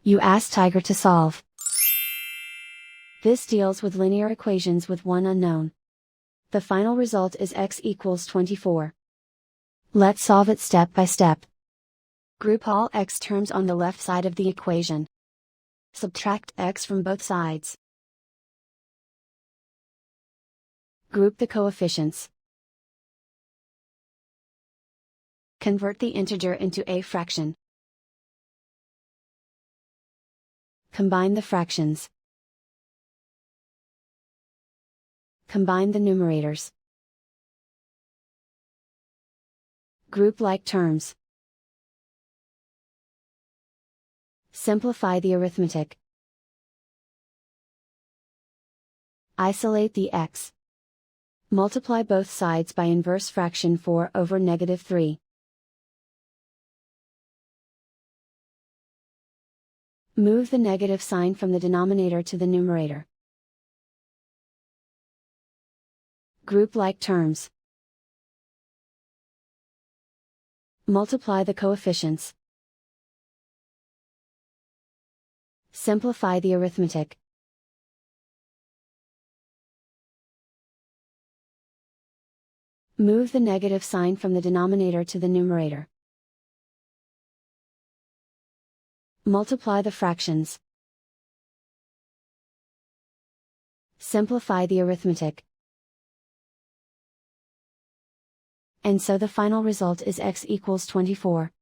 You ask Tiger to solve. This deals with linear equations with one unknown. The final result is x equals 24. Let's solve it step by step. Group all x terms on the left side of the equation. Subtract x from both sides. Group the coefficients. Convert the integer into a fraction. Combine the fractions. Combine the numerators. Group like terms. Simplify the arithmetic. Isolate the x. Multiply both sides by inverse fraction 4 over -3. Move the negative sign from the denominator to the numerator. Group like terms. Multiply the coefficients. Simplify the arithmetic. Move the negative sign from the denominator to the numerator. Multiply the fractions. Simplify the arithmetic. And so the final result is x equals 24.